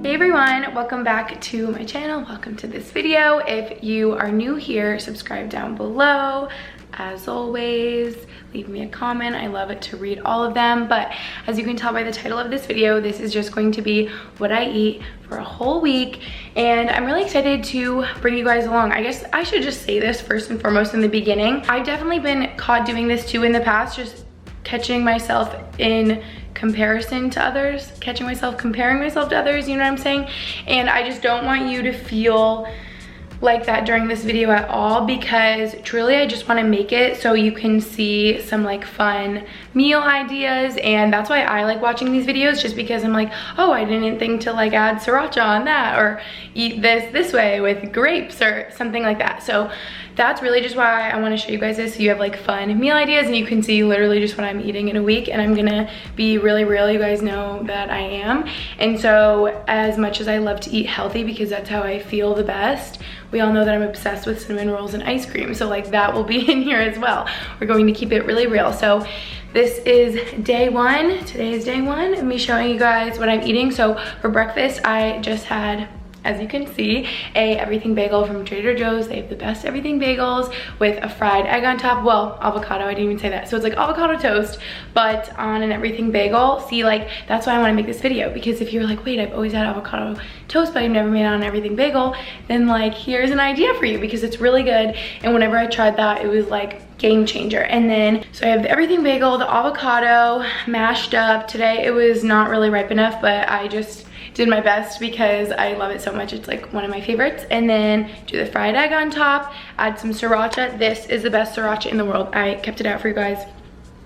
Hey everyone, welcome back to my channel. Welcome to this video. If you are new here, subscribe down below. As always, leave me a comment. I love it to read all of them, but as you can tell by the title of this video, this is just going to be what I eat for a whole week, and I'm really excited to bring you guys along. I guess I should just say this first and foremost in the beginning. I've definitely been caught doing this too in the past, just catching myself in comparison to others, comparing myself to others, you know what I'm saying? And I just don't want you to feel like that during this video at all, because truly I just want to make it so you can see some like fun meal ideas. And that's why I like watching these videos, just because I'm like, oh, I didn't think to like add sriracha on that, or eat this way with grapes or something like that. So that's really just why I want to show you guys this, so you have like fun meal ideas and you can see literally just what I'm eating in a week. And I'm gonna be really real, you guys know that I am. And so as much as I love to eat healthy because that's how I feel the best, we all know that I'm obsessed with cinnamon rolls and ice cream, so like that will be in here as well. We're going to keep it really real. So this is day one. Today is day one of me showing you guys what I'm eating. So for breakfast, I just had, as you can see, a everything bagel from Trader Joe's. They have the best everything bagels with a fried egg on top. Well, avocado, I didn't even say that. So it's like avocado toast, but on an everything bagel. See, like, that's why I want to make this video, because if you're like, wait, I've always had avocado toast, but I've never made it on an everything bagel, then like, here's an idea for you, because it's really good. And whenever I tried that, it was like game changer. And then, so I have the everything bagel, the avocado mashed up. Today, it was not really ripe enough, but I just did my best because I love it so much. It's like one of my favorites. And then do the fried egg on top, add some sriracha. This is the best sriracha in the world. I kept it out for you guys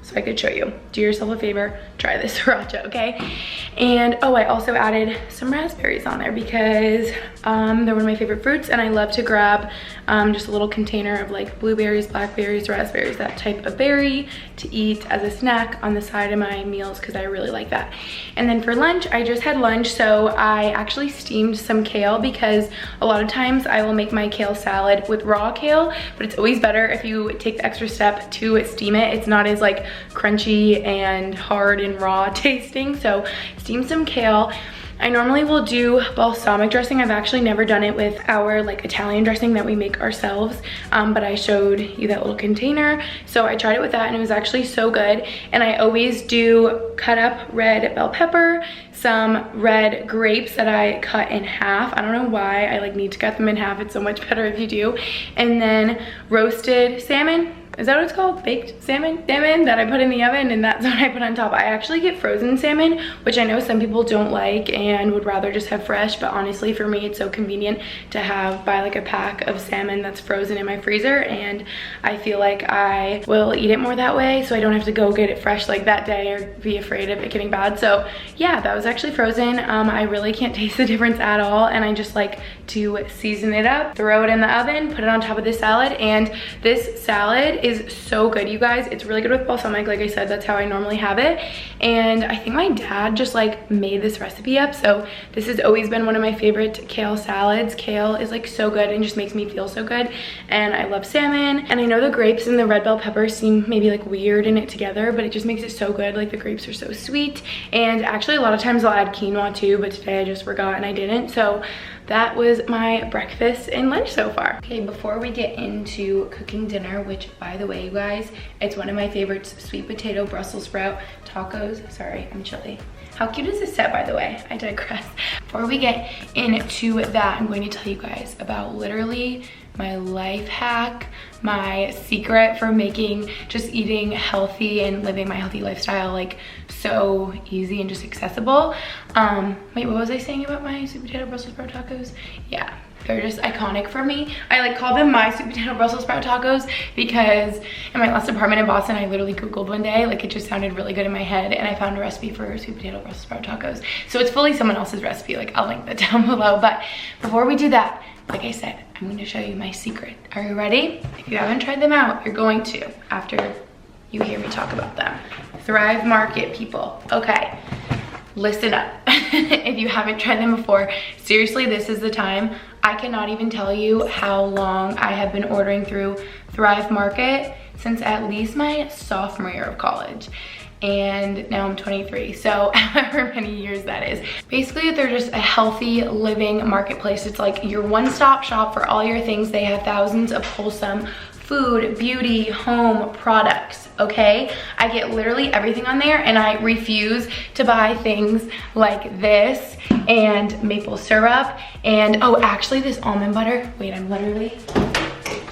so I could show you. Do yourself a favor, try this sriracha, okay? And oh, I also added some raspberries on there because they're one of my favorite fruits, and I love to grab just a little container of like blueberries, blackberries, raspberries, that type of berry to eat as a snack on the side of my meals, because I really like that. And then for lunch, I just had lunch, so I actually steamed some kale, because a lot of times I will make my kale salad with raw kale, but it's always better if you take the extra step to steam it. It's not as like crunchy and hard and raw tasting. So steam some kale. I normally will do balsamic dressing. I've actually never done it with our like Italian dressing that we make ourselves, but I showed you that little container. So I tried it with that and it was actually so good. And I always do cut up red bell pepper, some red grapes that I cut in half. I don't know why I like need to cut them in half. It's so much better if you do. And then roasted salmon. Is that what it's called? Baked salmon? Salmon that I put in the oven, and that's what I put on top. I actually get frozen salmon, which I know some people don't like and would rather just have fresh, but honestly for me it's so convenient to buy like a pack of salmon that's frozen in my freezer, and I feel like I will eat it more that way, so I don't have to go get it fresh like that day or be afraid of it getting bad. So yeah, that was actually frozen. I really can't taste the difference at all, and I just like to season it up, throw it in the oven, put it on top of this salad. And this salad is so good, you guys. It's really good with balsamic, like I said. That's how I normally have it, and I think my dad just like made this recipe up, so this has always been one of my favorite kale salads. Kale is like so good and just makes me feel so good, and I love salmon. And I know the grapes and the red bell pepper seem maybe like weird in it together, but it just makes it so good. Like the grapes are so sweet, and actually a lot of times I'll add quinoa too, but today I just forgot and I didn't. So that was my breakfast and lunch so far. Okay, before we get into cooking dinner, which by the way, you guys, it's one of my favorites, sweet potato Brussels sprout tacos. Sorry, I'm chilly. How cute is this set, by the way? I digress. Before we get into that, I'm going to tell you guys about literally my life hack, my secret for making just eating healthy and living my healthy lifestyle like so easy and just accessible. Wait, what was I saying about my sweet potato Brussels sprout tacos? Yeah, they're just iconic for me. I like call them my sweet potato Brussels sprout tacos because in my last apartment in Boston, I literally Googled one day, like it just sounded really good in my head, and I found a recipe for sweet potato Brussels sprout tacos. So it's fully someone else's recipe, like I'll link that down below. But before we do that, like I said, I'm going to show you my secret. Are you ready? If you haven't tried them out, you're going to after you hear me talk about them. Thrive Market, people. Okay, listen up. If you haven't tried them before, seriously, this is the time. I cannot even tell you how long I have been ordering through Thrive Market since at least my sophomore year of college. and now I'm 23, so however many years that is. Basically, they're just a healthy living marketplace. It's like your one-stop shop for all your things. They have thousands of wholesome food, beauty, home products, okay? I get literally everything on there, and I refuse to buy things like this and maple syrup and, oh, actually this almond butter. Wait, I'm literally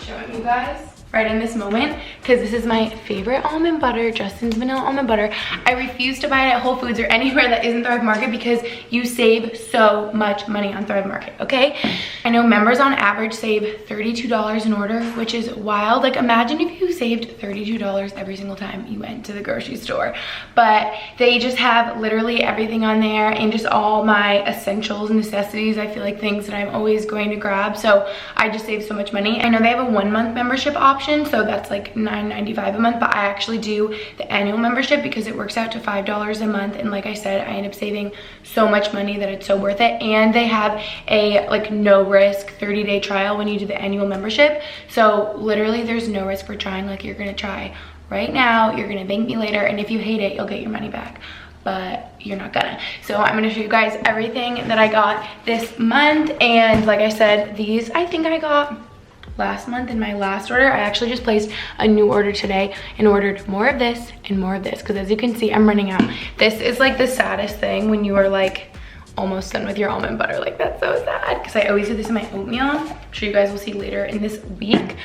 showing you guys right in this moment, because this is my favorite almond butter, Justin's vanilla almond butter. I refuse to buy it at Whole Foods or anywhere that isn't Thrive Market because you save so much money on Thrive Market, okay? I know members on average save $32 an order, which is wild. Like, imagine if you saved $32 every single time you went to the grocery store. But they just have literally everything on there, and just all my essentials and necessities. I feel like things that I'm always going to grab, so I just save so much money. I know they have a 1-month membership option, so that's like $9.95 a month, but I actually do the annual membership because it works out to $5 a month, and like I said, I end up saving so much money that it's so worth it. And they have a like no risk 30-day trial when you do the annual membership, so literally there's no risk for trying. Like, you're gonna try right now, you're gonna thank me later, and if you hate it, you'll get your money back, but you're not gonna. So I'm gonna show you guys everything that I got this month. And like I said, these I think I got last month in my last order. I actually just placed a new order today and ordered more of this and more of this, because as you can see, I'm running out. This is like the saddest thing when you are like almost done with your almond butter. Like, that's so sad, because I always do this in my oatmeal. I'm sure you guys will see later in this week.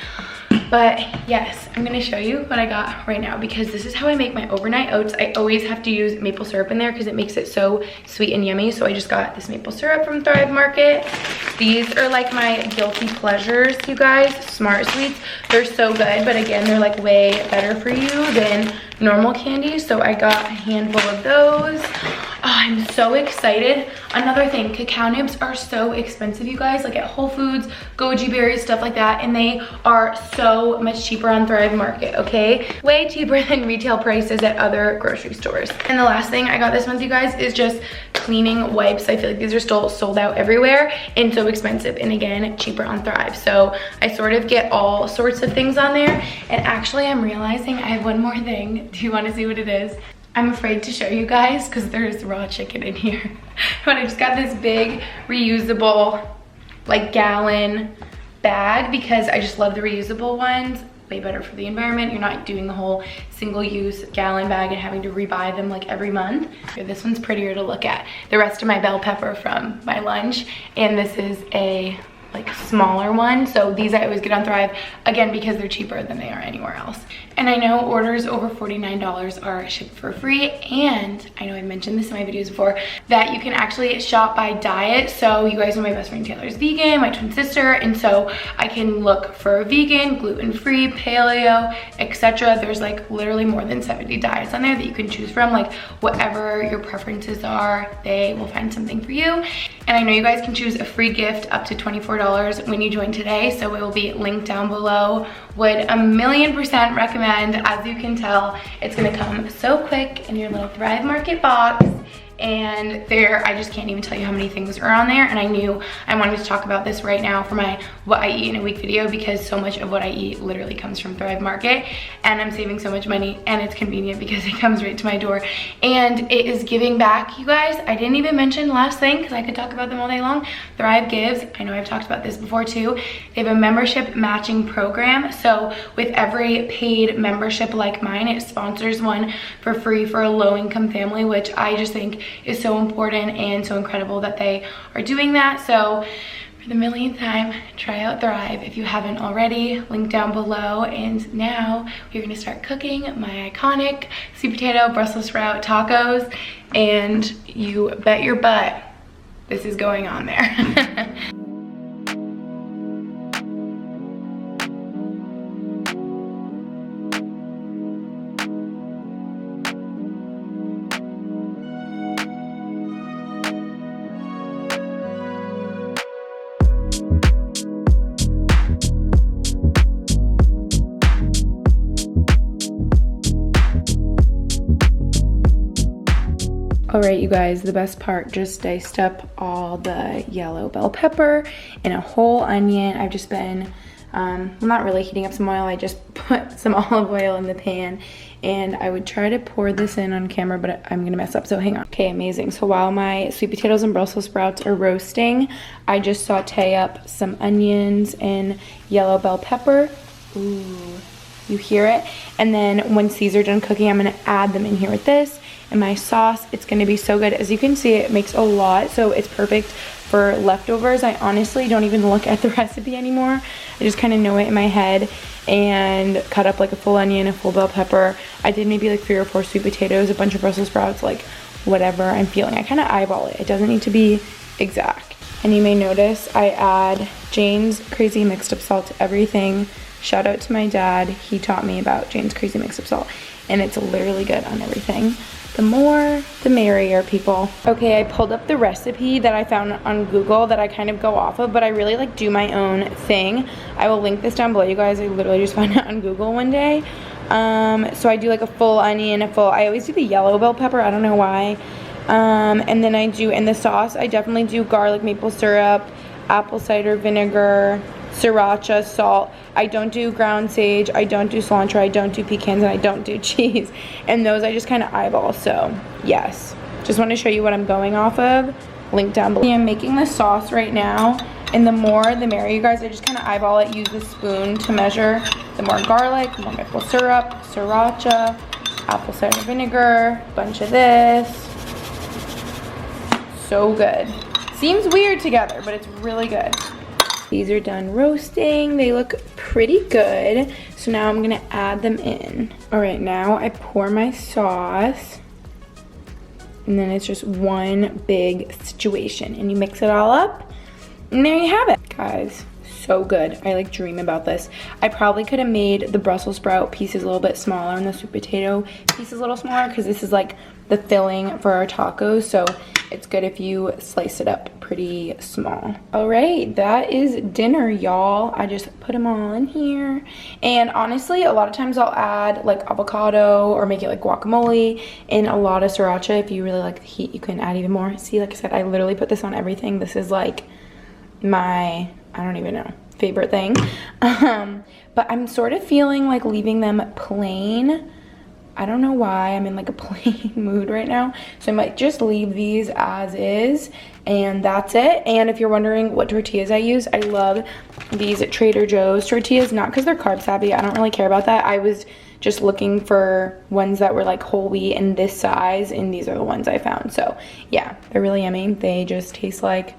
But yes, I'm gonna show you what I got right now, because this is how I make my overnight oats. I always have to use maple syrup in there because it makes it so sweet and yummy. So I just got this maple syrup from Thrive Market. These are like my guilty pleasures, you guys. Smart Sweets. They're so good, but again, they're like way better for you than normal candy. So I got a handful of those. Oh, I'm so excited. Another thing, cacao nibs are so expensive, you guys, like at Whole Foods, goji berries, stuff like that, and they are so much cheaper on Thrive Market, okay? Way cheaper than retail prices at other grocery stores. And the last thing I got this month, you guys, is just cleaning wipes. I feel like these are still sold out everywhere and so expensive, and again, cheaper on Thrive. So I sort of get all sorts of things on there. And actually, I'm realizing I have one more thing. Do you want to see what it is? I'm afraid to show you guys because there's raw chicken in here. But I just got this big reusable like gallon bag because I just love the reusable ones. Way better for the environment. You're not doing the whole single-use gallon bag and having to rebuy them like every month. This one's prettier to look at. The rest of my bell pepper from my lunch, and this is a like smaller one. So these I always get on Thrive, again, because they're cheaper than they are anywhere else. And I know orders over $49 are shipped for free, and I know I mentioned this in my videos before, that you can actually shop by diet. So you guys know my best friend Taylor's vegan, my twin sister, and so I can look for vegan, gluten-free, paleo, etc. There's like literally more than 70 diets on there that you can choose from. Like, whatever your preferences are, they will find something for you. And I know you guys can choose a free gift up to $24 when you join today, so it will be linked down below. Would 1,000,000% recommend. As you can tell, it's gonna come so quick in your little Thrive Market box. And there, I just can't even tell you how many things are on there. And I knew I wanted to talk about this right now for my what I eat in a week video, because so much of what I eat literally comes from Thrive Market, and I'm saving so much money, and it's convenient because it comes right to my door, and it is giving back, you guys. I didn't even mention the last thing because I could talk about them all day long. Thrive gives. I know I've talked about this before too. They have a membership matching program. So with every paid membership like mine, it sponsors one for free for a low-income family, which I just think is so important and so incredible that they are doing that. So for the millionth time, try out Thrive if you haven't already. Link down below. And now we're gonna start cooking my iconic sweet potato Brussels sprout tacos, and you bet your butt this is going on there. All right, you guys, the best part, just diced up all the yellow bell pepper and a whole onion. I've just been well, not really heating up some oil. I just put some olive oil in the pan, and I would try to pour this in on camera, but I'm gonna mess up, so hang on. Okay, amazing. So while my sweet potatoes and Brussels sprouts are roasting, I just saute up some onions and yellow bell pepper. Ooh, you hear it? And then once these are done cooking, I'm gonna add them in here with this and my sauce. It's gonna be so good. As you can see, it makes a lot, so it's perfect for leftovers. I honestly don't even look at the recipe anymore. I just kind of know it in my head and cut up like a full onion, a full bell pepper. I did maybe like 3 or 4 sweet potatoes, a bunch of Brussels sprouts, like whatever I'm feeling. I kind of eyeball it. It doesn't need to be exact. And you may notice I add Jane's Crazy Mixed Up Salt to everything. Shout out to my dad. He taught me about Jane's Crazy Mixed Up Salt, and it's literally good on everything. The more, the merrier, people. Okay, I pulled up the recipe that I found on Google that I kind of go off of, but I really like do my own thing. I will link this down below, you guys. I literally just found it on Google one day. So I do like a full onion, I always do the yellow bell pepper, I don't know why. And then I do, in the sauce, I definitely do garlic maple syrup, apple cider vinegar, sriracha, salt. I don't do ground sage, I don't do cilantro, I don't do pecans, and I don't do cheese. And those I just kind of eyeball, so yes. Just want to show you what I'm going off of. Link down below. I'm making the sauce right now, and the more the merrier, you guys. I just kind of eyeball it, use the spoon to measure. The more garlic, more maple syrup, sriracha, apple cider vinegar, bunch of this. So good. Seems weird together, but it's really good. These are done roasting. They look pretty good. So now I'm gonna add them in. All right, now I pour my sauce, and then it's just one big situation, and you mix it all up, and there you have it. Guys, so good. I like dream about this. I probably could have made the Brussels sprout pieces a little bit smaller and the sweet potato pieces a little smaller, because this is like the filling for our tacos, so it's good if you slice it up pretty small. All right, that is dinner, y'all. I just put them all in here. And honestly, a lot of times I'll add like avocado or make it like guacamole and a lot of sriracha. If you really like the heat, you can add even more. See, like I said, I literally put this on everything. This is like my, I don't even know, favorite thing. But I'm sort of feeling like leaving them plain. I don't know why, I'm in like a plain mood right now. So I might just leave these as is, and that's it. And if you're wondering what tortillas I use, I love these Trader Joe's tortillas, not because they're carb savvy. I don't really care about that. I was just looking for ones that were like whole wheat in this size, and these are the ones I found. So yeah, they're really yummy. They just taste like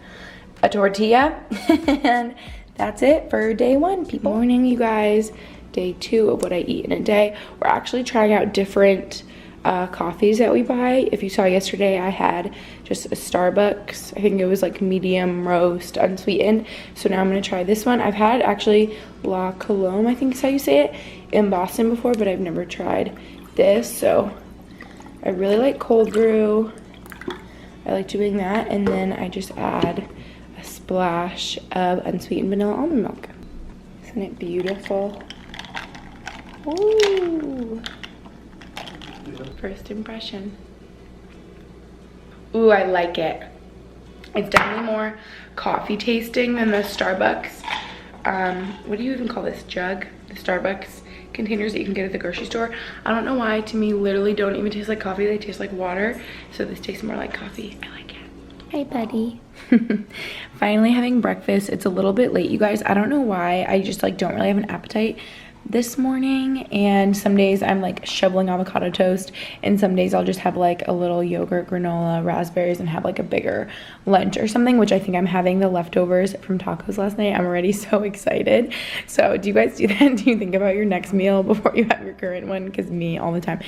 a tortilla. And that's it for day one, people. Morning, you guys. Day 2 of what I eat in a day. We're actually trying out different coffees that we buy. If you saw yesterday, I had just a Starbucks. I think it was like medium roast, unsweetened. So now I'm gonna try this one. I've had actually La Colombe, I think is how you say it, in Boston before, but I've never tried this. So I really like cold brew. I like doing that, and then I just add a splash of unsweetened vanilla almond milk. Isn't it beautiful? Ooh. First impression. Ooh, I like it. It's definitely more coffee tasting than the Starbucks. What do you even call this? Jug? The Starbucks containers that you can get at the grocery store. I don't know why, to me, literally don't even taste like coffee. They taste like water. So this tastes more like coffee. I like it. Hey, buddy. Finally having breakfast. It's a little bit late, you guys. I don't know why. I just like don't really have an appetite this morning, and some days I'm like shoveling avocado toast, and some days I'll just have like a little yogurt, granola, raspberries, and have like a bigger lunch or something, which I think I'm having the leftovers from tacos last night. I'm already so excited. So do you guys do that? Do you think about your next meal before you have your current one? Because me, all the time.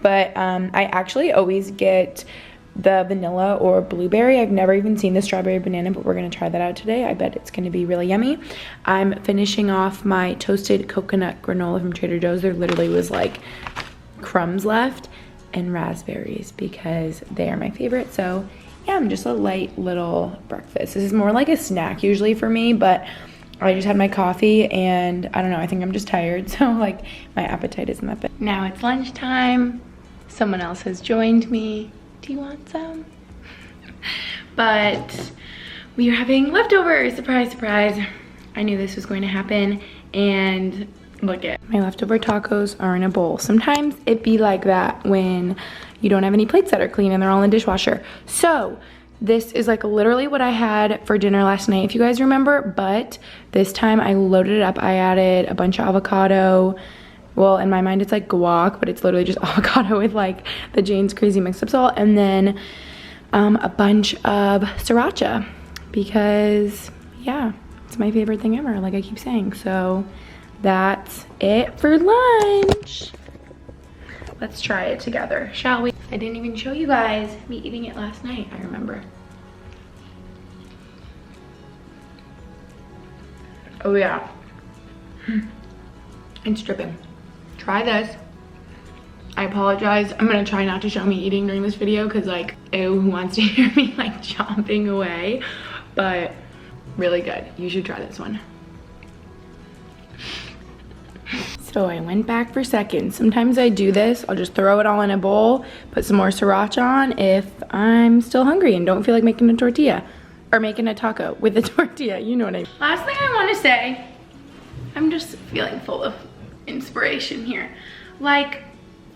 But I actually always get the vanilla or blueberry. I've never even seen the strawberry banana, but we're gonna try that out today. I bet it's gonna be really yummy. I'm finishing off my toasted coconut granola from Trader Joe's. There literally was like crumbs left, and raspberries because they are my favorite. So yeah, I'm just a light little breakfast. This is more like a snack usually for me, but I just had my coffee and I don't know, I think I'm just tired. So like my appetite isn't that big. Now it's lunchtime. Someone else has joined me. Do you want some? But we are having leftovers, surprise, surprise. I knew this was going to happen, And look at my leftover tacos are in a bowl. Sometimes it be like that when you don't have any plates that are clean and they're all in the dishwasher. So this is like literally what I had for dinner last night, if you guys remember, but this time I loaded it up. I added a bunch of avocado. Well, in my mind it's like guac, but it's literally just avocado with like the Jane's Crazy mix-up salt, and then a bunch of sriracha, because yeah, it's my favorite thing ever, like I keep saying. So that's it for lunch. Let's try it together, shall we? I didn't even show you guys me eating it last night, I remember. Oh yeah. It's dripping. Try this. I apologize. I'm gonna try not to show me eating during this video because like, ew, who wants to hear me like chomping away? But really good. You should try this one. So I went back for seconds. Sometimes I do this. I'll just throw it all in a bowl, put some more sriracha on if I'm still hungry and don't feel like making a tortilla or making a taco with a tortilla. You know what I mean. Last thing I want to say, I'm just feeling full of inspiration here. Like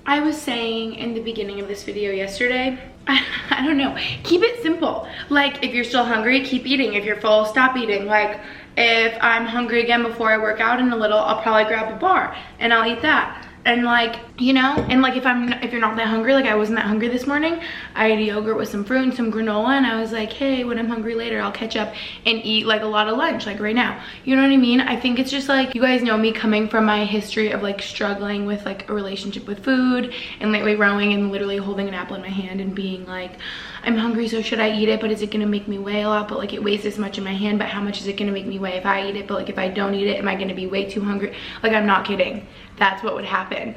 I was saying in the beginning of this video yesterday, I don't know, keep it simple. Like if you're still hungry, keep eating. If you're full, stop eating. Like if I'm hungry again before I work out in a little, I'll probably grab a bar and I'll eat that. And like, you know, and like if you're not that hungry, like I wasn't that hungry this morning, I had a yogurt with some fruit and some granola, and I was like, hey, when I'm hungry later, I'll catch up and eat like a lot of lunch, like right now. You know what I mean? I think it's just like, you guys know me coming from my history of like struggling with like a relationship with food and lately rowing and literally holding an apple in my hand and being like, I'm hungry, so should I eat it? But is it gonna make me weigh a lot? But like it weighs this much in my hand, but how much is it gonna make me weigh if I eat it? But like if I don't eat it, am I gonna be way too hungry? Like I'm not kidding. That's what would happen.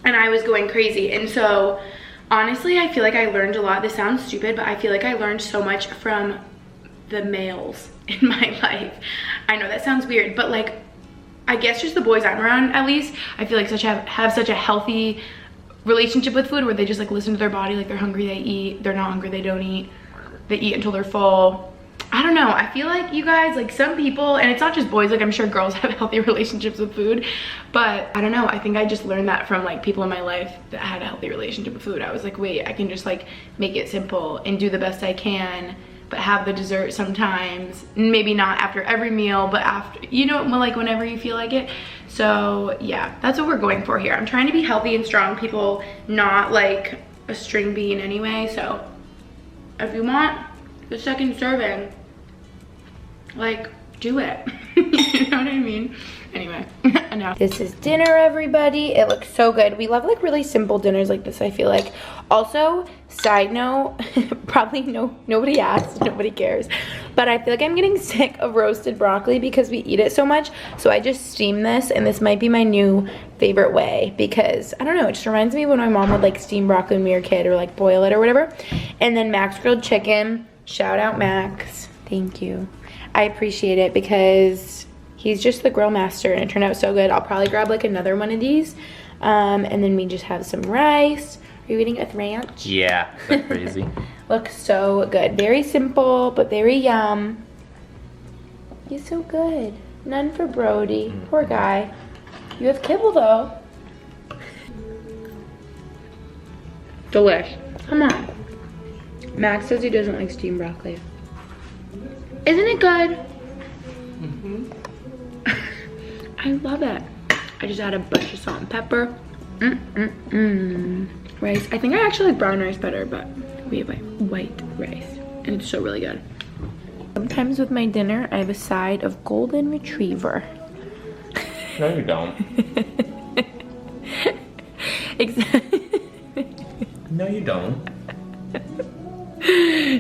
And I was going crazy. And so honestly, I feel like I learned a lot. This sounds stupid, but I feel like I learned so much from the males in my life. I know that sounds weird, but like, I guess just the boys I'm around, at least, I feel like have such a healthy relationship with food where they just like listen to their body. Like they're hungry, they eat. They're not hungry, they don't eat. They eat until they're full. I don't know, I feel like you guys, like some people, and it's not just boys, like I'm sure girls have healthy relationships with food, but I don't know, I think I just learned that from like people in my life that had a healthy relationship with food. I was like, wait, I can just like make it simple and do the best I can, but have the dessert sometimes, maybe not after every meal, but after, you know, like whenever you feel like it. So yeah, that's what we're going for here. I'm trying to be healthy and strong people, not like a string bean anyway. So if you want the second serving, like do it. You know what I mean? Anyway, enough. This is dinner, everybody. It looks so good. We love like really simple dinners like this, I feel like. Also, side note, probably nobody asked, nobody cares, but I feel like I'm getting sick of roasted broccoli because we eat it so much. So I just steam this, and this might be my new favorite way because I don't know, it just reminds me when my mom would like steam broccoli when we were a kid, or like boil it or whatever. And then Max grilled chicken. Shout out Max. Thank you. I appreciate it because he's just the grill master, and it turned out so good. I'll probably grab like another one of these. And then we just have some rice. Are you eating it with ranch? Yeah, that's crazy. Looks so good. Very simple, but very yum. He's so good. None for Brody. Poor guy. You have kibble though. Delish. Come on. Max says he doesn't like steamed broccoli. Isn't it good? I love it. I just add a bunch of salt and pepper. Rice. I think I actually like brown rice better, but we have white rice, and it's so really good. Sometimes with my dinner, I have a side of golden retriever. No, you don't. No, you don't.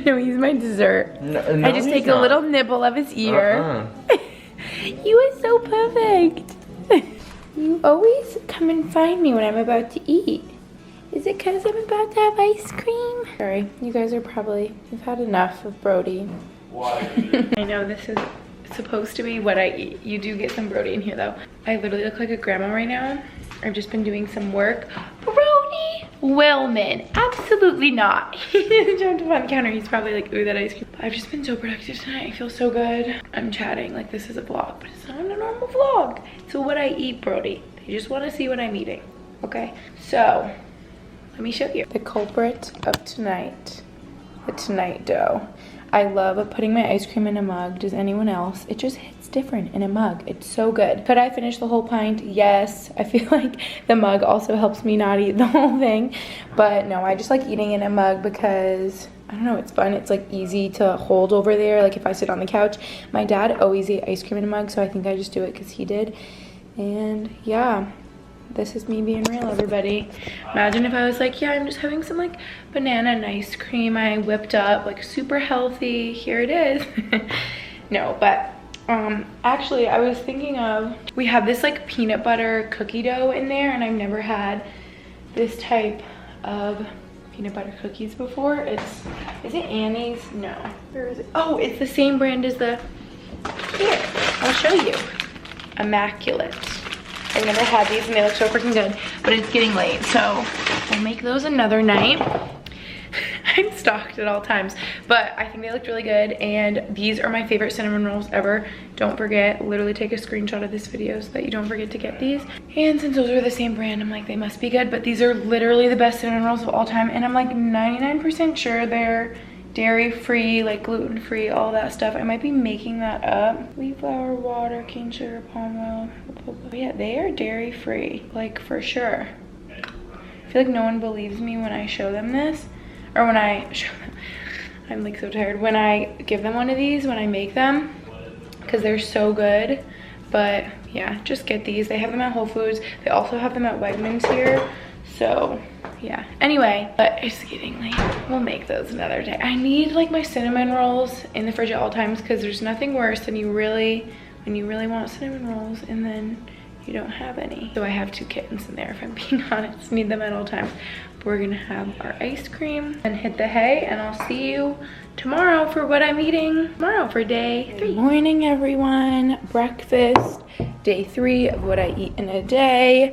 No, he's my dessert. No, I just take a little nibble of his ear. You are so perfect. You always come and find me when I'm about to eat. Is it because I'm about to have ice cream? Sorry, you guys are probably, you've had enough of Brody. Why? I know this is supposed to be what I eat. You do get some Brody in here though. I literally look like a grandma right now. I've just been doing some work. Brody! Wellman, absolutely not. He jumped up on the counter. He's probably like, ooh, that ice cream. I've just been so productive tonight. I feel so good. I'm chatting like this is a vlog, but it's not a normal vlog. So what I eat, Brody. They just want to see what I'm eating, okay? So, let me show you. The culprit of tonight, the tonight dough. I love putting my ice cream in a mug. Does anyone else? It just hits different in a mug. It's so good. Could I finish the whole pint? Yes. I feel like the mug also helps me not eat the whole thing. But no, I just like eating in a mug because, I don't know, it's fun. It's like easy to hold over there. Like if I sit on the couch. My dad always ate ice cream in a mug, so I think I just do it because he did. And yeah. This is me being real, everybody. Imagine if I was like, yeah, I'm just having some like banana and ice cream I whipped up, like super healthy. Here it is. No, but actually I was thinking of, we have this like peanut butter cookie dough in there, and I've never had this type of peanut butter cookies before. Is it Annie's? No. Where is it? Oh, it's the same brand as the, here, I'll show you. Immaculate. I've never had these and they look so freaking good, but it's getting late, so we'll make those another night. I'm stocked at all times, but I think they looked really good, and these are my favorite cinnamon rolls ever. Don't forget, literally take a screenshot of this video so that you don't forget to get these. And since those are the same brand, I'm like, they must be good, but these are literally the best cinnamon rolls of all time, and I'm like 99% sure they're dairy-free, like gluten-free, all that stuff. I might be making that up. Wheat flour, water, cane sugar, palm oil. But yeah, they are dairy-free, like for sure. I feel like no one believes me when I show them this, or when I show them. I'm like so tired. When I give them one of these, when I make them, because they're so good. But yeah, just get these. They have them at Whole Foods. They also have them at Wegmans here. So yeah, anyway, but it's getting late. We'll make those another day. I need like my cinnamon rolls in the fridge at all times, because there's nothing worse than when you really want cinnamon rolls and then you don't have any. So I have 2 kittens in there, if I'm being honest. Need them at all times. But we're gonna have our ice cream and hit the hay, and I'll see you tomorrow for what I'm eating tomorrow for day 3. Good morning, everyone. Breakfast, day 3 of what I eat in a day.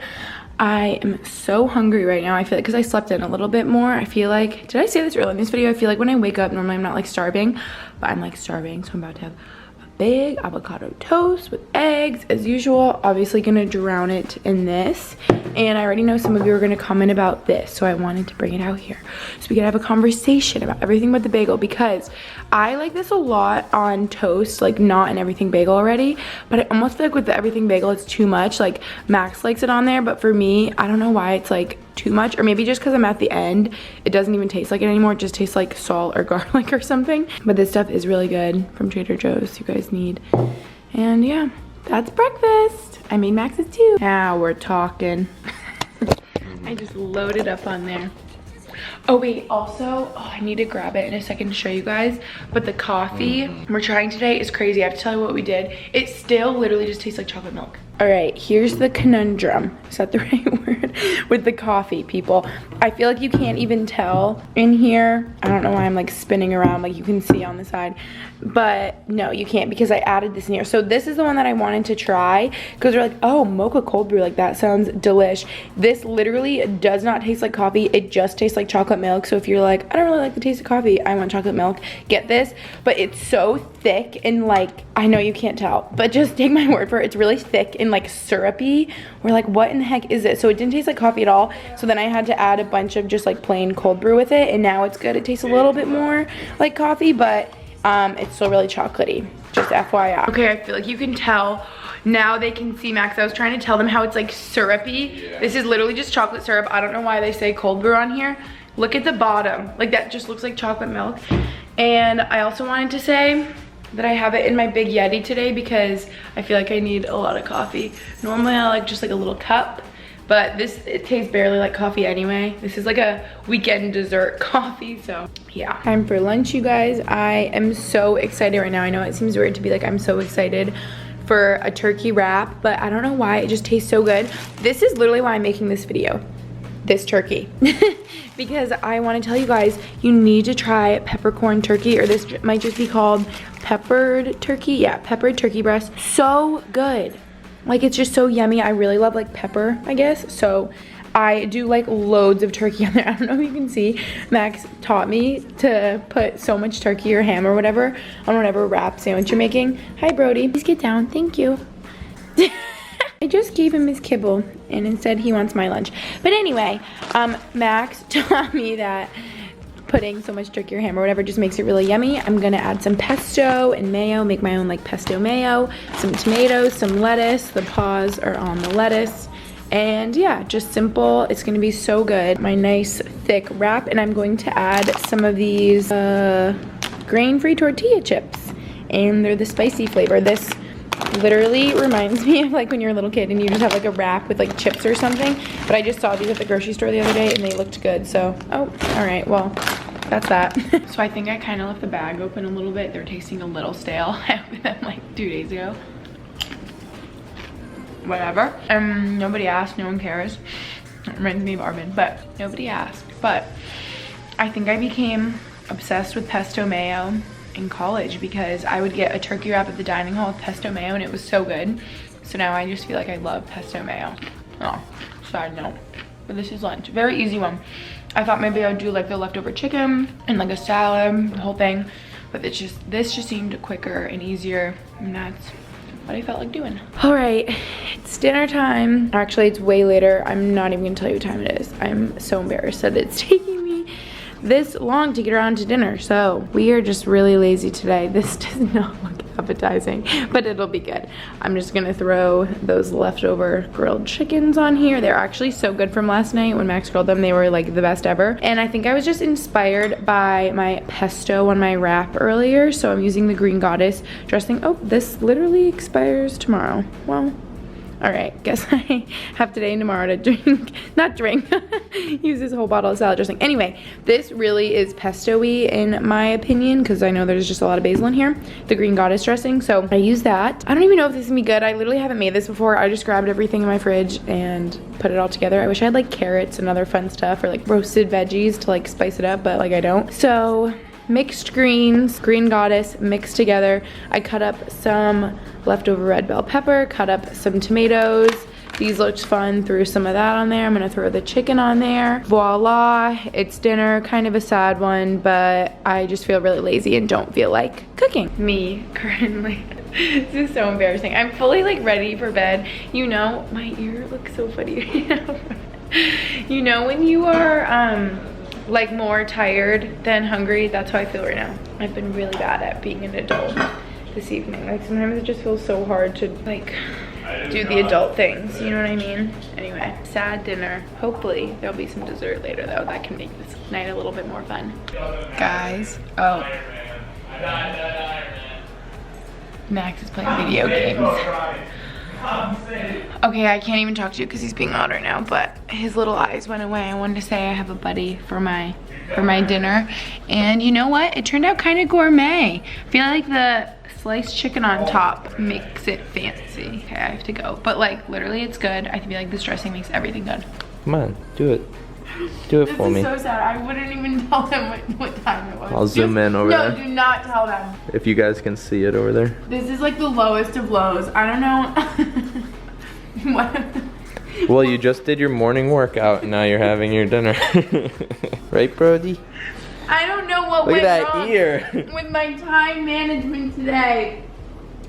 I am so hungry right now. I feel like because I slept in a little bit more, I feel like, did I say this earlier in this video? I feel like when I wake up, normally I'm not like starving, but I'm like starving. So I'm about to have a big avocado toast with eggs as usual. Obviously gonna drown it in this. And I already know some of you are gonna comment about this, so I wanted to bring it out here so we could have a conversation about everything but the bagel, because I like this a lot on toast, like not in everything bagel already, but I almost feel like with the everything bagel it's too much. Like Max likes it on there, but for me, I don't know why it's like too much, or maybe just because I'm at the end, it doesn't even taste like it anymore. It just tastes like salt or garlic or something. But this stuff is really good from Trader Joe's, you guys need. And yeah, that's breakfast. I made Max's too. Now we're talking. I just loaded up on there. Oh wait, also, I need to grab it in a second to show you guys, but the coffee we're trying today is crazy. I have to tell you what we did. It still literally just tastes like chocolate milk. All right, here's the conundrum. Is that the right word? With the coffee, people. I feel like you can't even tell in here. I don't know why I'm like spinning around, like you can see on the side. But no, you can't, because I added this in here. So this is the one that I wanted to try, because they're like, oh, mocha cold brew, like that sounds delish. This literally does not taste like coffee. It just tastes like chocolate milk. So if you're like, I don't really like the taste of coffee, I want chocolate milk, get this. But it's so thick and like, I know you can't tell, but just take my word for it. It's really thick and like syrupy. We're like, what in the heck is it? So it didn't taste like coffee at all. So then I had to add a bunch of just like plain cold brew with it, and now it's good. It tastes a little bit more like coffee, but it's still really chocolatey, just FYI. Okay, I feel like you can tell now. They can see Max. I was trying to tell them how it's like syrupy. Yeah. This is literally just chocolate syrup. I don't know why they say cold brew on here. Look at the bottom, like that just looks like chocolate milk. And I also wanted to say that I have it in my big Yeti today because I feel like I need a lot of coffee. Normally I like just like a little cup, but this, it tastes barely like coffee anyway. This is like a weekend dessert coffee, so yeah. Time for lunch, you guys. I am so excited right now. I know it seems weird to be like, I'm so excited for a turkey wrap, but I don't know why, it just tastes so good. This is literally why I'm making this video, this turkey. Because I want to tell you guys, you need to try peppercorn turkey, or this might just be called peppered turkey. Yeah, peppered turkey breast. So good. Like, it's just so yummy. I really love like pepper, I guess. So I do like loads of turkey on there. I don't know if you can see. Max taught me to put so much turkey or ham or whatever on whatever wrap sandwich you're making. Hi, Brody. Please get down. Thank you. I just gave him his kibble and instead he wants my lunch. But anyway, Max taught me that putting so much turkey or ham or whatever just makes it really yummy. I'm gonna add some pesto and mayo, make my own like pesto mayo, some tomatoes, some lettuce. The paws are on the lettuce. And yeah, just simple. It's gonna be so good. My nice thick wrap, and I'm going to add some of these grain-free tortilla chips, and they're the spicy flavor. This literally reminds me of like when you're a little kid and you just have like a wrap with like chips or something. But I just saw these at the grocery store the other day and they looked good. So, oh, all right, well, that's that. So I think I kind of left the bag open a little bit. They're tasting a little stale. I opened them like 2 days ago. Whatever. Nobody asked, no one cares. It reminds me of Arvin, but nobody asked. But I think I became obsessed with pesto mayo in college because I would get a turkey wrap at the dining hall with pesto mayo and it was so good. So now I just feel like I love pesto mayo. Oh, side note. But this is lunch. Very easy one. I thought maybe I would do like the leftover chicken and like a salad, the whole thing. But this just seemed quicker and easier, and that's what I felt like doing. All right, it's dinner time. Actually, it's way later. I'm not even gonna tell you what time it is. I'm so embarrassed that it's taking me this long to get around to dinner. So we are just really lazy today. This does not look appetizing, but it'll be good. I'm just gonna throw those leftover grilled chickens on here. They're actually so good from last night when Max grilled them. They were like the best ever. And I think I was just inspired by my pesto on my wrap earlier. So I'm using the Green Goddess dressing. Oh, this literally expires tomorrow. Well, all right, guess I have today and tomorrow to drink, not drink, use this whole bottle of salad dressing. Anyway, this really is pesto-y in my opinion, because I know there's just a lot of basil in here, the Green Goddess dressing, so I use that. I don't even know if this is gonna be good. I literally haven't made this before. I just grabbed everything in my fridge and put it all together. I wish I had like carrots and other fun stuff, or like roasted veggies to like spice it up, but like I don't. So, mixed greens, Green Goddess mixed together. I cut up some leftover red bell pepper, cut up some tomatoes. These looked fun, threw some of that on there. I'm gonna throw the chicken on there. Voila, it's dinner, kind of a sad one, but I just feel really lazy and don't feel like cooking. Me, currently, this is so embarrassing. I'm fully like ready for bed. You know, my ear looks so funny right now. You know when you are, like more tired than hungry? That's how I feel right now. I've been really bad at being an adult this evening. Like sometimes it just feels so hard to like do the adult things, you know what I mean? Anyway, sad dinner. Hopefully there'll be some dessert later though that can make this night a little bit more fun. Guys, oh. Max is playing video games. Okay, I can't even talk to you because he's being loud right now, but his little eyes went away. I wanted to say I have a buddy for my dinner, and you know what? It turned out kind of gourmet. I feel like the sliced chicken on top makes it fancy. Okay, I have to go, but like literally it's good. I feel like this dressing makes everything good. Come on, do it. Do it for me. This is so sad. I wouldn't even tell them what time it was. I'll zoom in over there. No, do not tell them. If you guys can see it over there. This is like the lowest of lows. I don't know. What? Well, you just did your morning workout and now you're having your dinner. Right, Brody? I don't know what Look went at that wrong ear. with my time management today.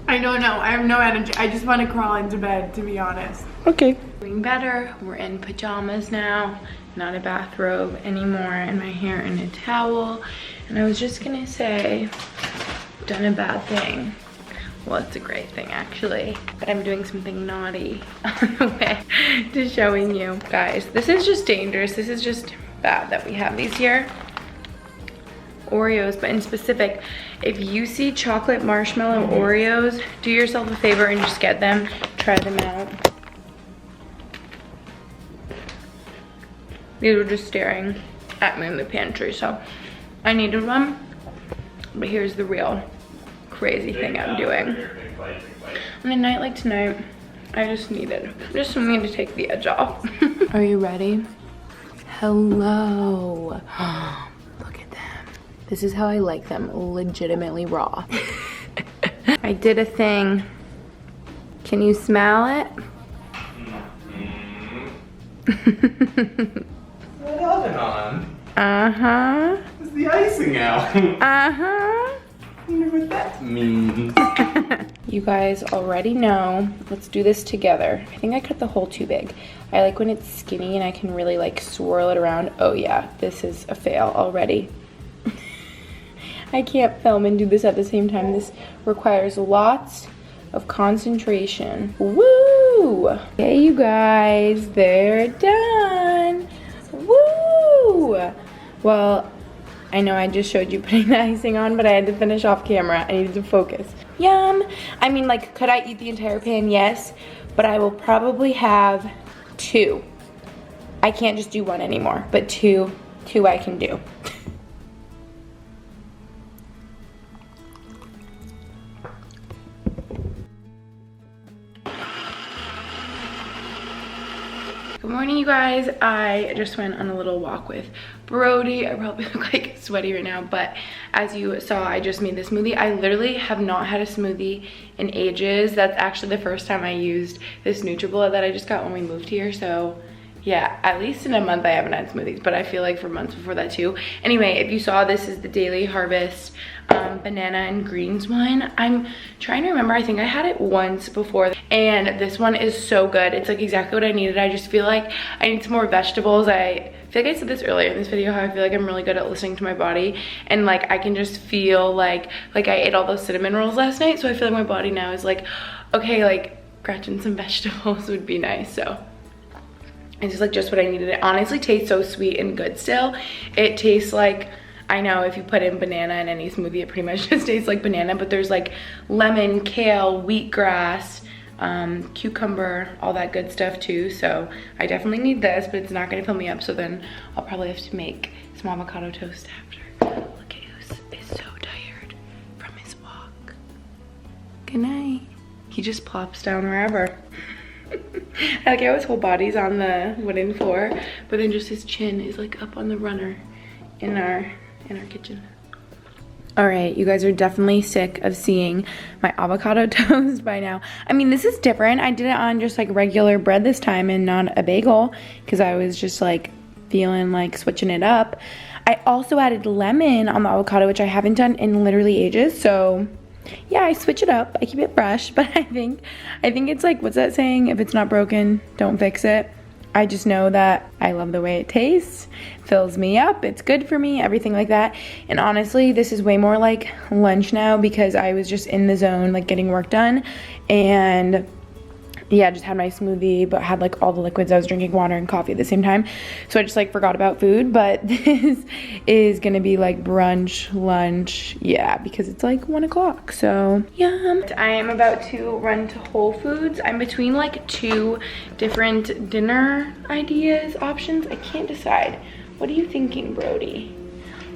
I don't know. I have no energy. I just want to crawl into bed, to be honest. Okay. Doing better. We're in pajamas now. Not a bathrobe anymore, and my hair in a towel. And I was just gonna say, done a bad thing. Well, it's a great thing actually, but I'm doing something naughty on the way to showing you guys. This is just dangerous. This is just bad that we have these here. Oreos, but in specific, if you see chocolate marshmallow Oreos, do yourself a favor and just get them, try them out. These were just staring at me in the pantry, so I needed one. But here's the real crazy thing I'm doing. On a night like tonight, I just needed just something to take the edge off. Are you ready? Hello. Look at them. This is how I like them, legitimately raw. I did a thing. Can you smell it? That oven on. Uh-huh. Is the icing out? Uh-huh. I wonder what that means. You guys already know. Let's do this together. I think I cut the hole too big. I like when it's skinny and I can really like swirl it around. Oh yeah, this is a fail already. I can't film and do this at the same time. This requires lots of concentration. Woo! Okay, you guys, they're done. Woo! Well, I know I just showed you putting the icing on, but I had to finish off camera. I needed to focus. Yum! I mean, like, could I eat the entire pan? Yes, but I will probably have 2. I can't just do 1 anymore, but 2 I can do. Good morning, you guys. I just went on a little walk with Brody. I probably look like sweaty right now, but as you saw, I just made this smoothie. I literally have not had a smoothie in ages. That's actually the first time I used this NutriBullet that I just got when we moved here. So yeah, at least in a month I haven't had smoothies, but I feel like for months before that too. Anyway, if you saw, this is the Daily Harvest banana and greens one. I'm trying to remember, I think I had it once before, and this one is so good. It's like exactly what I needed. I just feel like I need some more vegetables. I feel like I said this earlier in this video, how I feel like I'm really good at listening to my body, and like I can just feel like I ate all those cinnamon rolls last night, so I feel like my body now is like, okay, like Gretchen, some vegetables would be nice. So it's just what I needed. It honestly tastes so sweet and good still. It tastes like, I know if you put in banana in any smoothie, it pretty much just tastes like banana, but there's like lemon, kale, wheatgrass, cucumber, all that good stuff too. So I definitely need this, but it's not gonna fill me up. So then I'll probably have to make some avocado toast after. Look at Goose is so tired from his walk. Good night. He just plops down wherever. I like how his whole body's on the wooden floor, but then just his chin is like up on the runner in our kitchen. All right, you guys are definitely sick of seeing my avocado toast by now. I mean, this is different. I did it on just like regular bread this time and not a bagel because I was just like feeling like switching it up. I also added lemon on the avocado, which I haven't done in literally ages. So yeah, I switch it up. I keep it fresh, but I think it's like, what's that saying? If it's not broken, don't fix it. I just know that I love the way it tastes, fills me up, it's good for me, everything like that. And honestly, this is way more like lunch now because I was just in the zone, like getting work done. And yeah, just had my smoothie, but had like all the liquids. I was drinking water and coffee at the same time. So I just like forgot about food, but this is gonna be like brunch, lunch, yeah, because it's like 1 o'clock, so yum. I am about to run to Whole Foods. I'm between like 2 different dinner ideas, options. I can't decide. What are you thinking, Brody?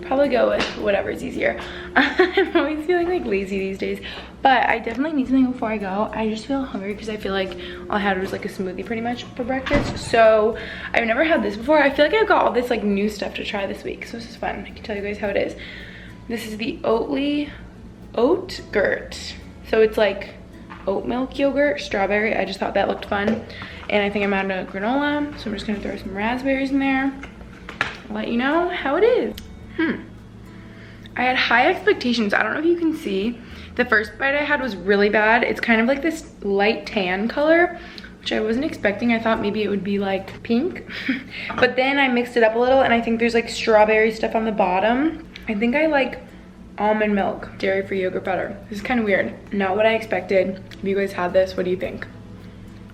Probably go with whatever's easier. I'm always feeling like lazy these days, but I definitely need something before I go. I just feel hungry because I feel like all I had was like a smoothie pretty much for breakfast. So I've never had this before. I feel like I've got all this like new stuff to try this week, so this is fun. I can tell you guys how it is. This is the oat gurt. So it's like oat milk yogurt, strawberry. I just thought that looked fun, and I think I'm out of granola, so I'm just gonna throw some raspberries in there. I'll let you know how it is. I had high expectations. I don't know if you can see. The first bite I had was really bad. It's kind of like this light tan color, which I wasn't expecting. I thought maybe it would be like pink. But then I mixed it up a little, and I think there's like strawberry stuff on the bottom. I think I like almond milk, dairy-free yogurt butter. This is kind of weird. Not what I expected. Have you guys had this? What do you think?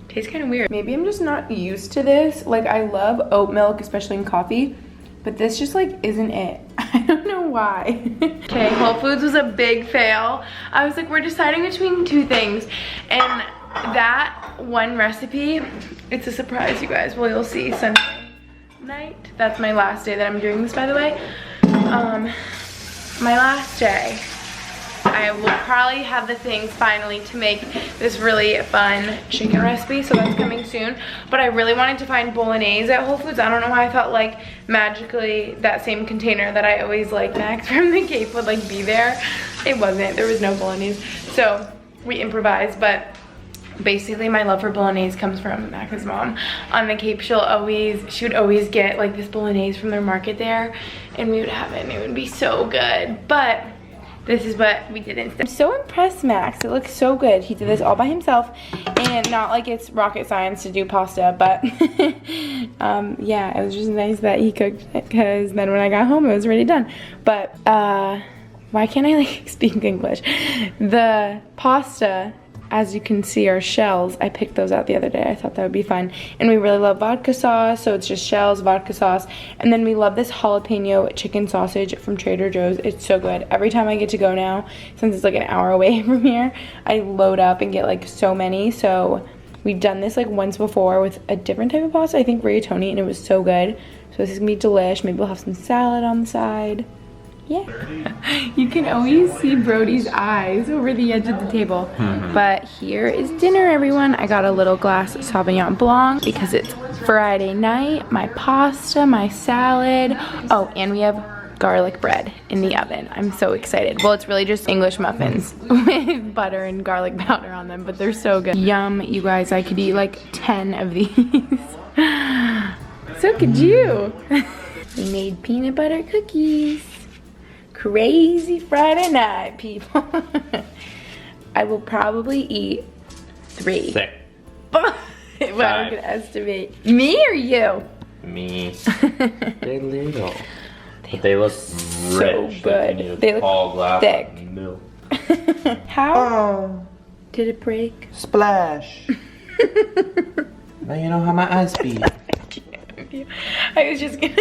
Tastes kind of weird. Maybe I'm just not used to this. Like, I love oat milk, especially in coffee, but this just like isn't it. I don't know why. Okay, Whole Foods was a big fail. I was like, we're deciding between 2 things, and that one recipe, it's a surprise, you guys. Well, you'll see Sunday night. That's my last day that I'm doing this, by the way. My last day. I will probably have the things finally to make this really fun chicken recipe, so that's coming soon. But I really wanted to find bolognese at Whole Foods. I don't know why I thought like magically that same container that I always like Max from the Cape would like be there. It wasn't. There was no bolognese, so we improvised. But basically my love for bolognese comes from Mac's mom. On the Cape, she would always get like this bolognese from their market there, and we would have it and it would be so good. But this is what we did instead. I'm so impressed, Max. It looks so good. He did this all by himself, and not like it's rocket science to do pasta, but yeah, it was just nice that he cooked it, because then when I got home, it was already done. But why can't I like speak English? The pasta, as you can see, are shells. I picked those out the other day. I thought that would be fun. And we really love vodka sauce, so it's just shells, vodka sauce. And then we love this jalapeno chicken sausage from Trader Joe's. It's so good. Every time I get to go now, since it's like an hour away from here, I load up and get like so many. So we've done this like once before with a different type of pasta, I think rigatoni, and it was so good. So this is gonna be delish. Maybe we'll have some salad on the side. Yeah. You can always see Brody's eyes over the edge of the table. But here is dinner, everyone. I got a little glass of Sauvignon Blanc because it's Friday night. My pasta, my salad. Oh, and we have garlic bread in the oven. I'm so excited. Well, it's really just English muffins with butter and garlic powder on them, but they're so good. Yum, you guys. I could eat like 10 of these. So could you. We made peanut butter cookies. Crazy Friday night, people. I will probably eat 3. 6. But I'm gonna estimate. Me or you? Me. They're little. They look so rich. good. They look thick. How did it break? Splash. Now you know how my eyes beat. I was just gonna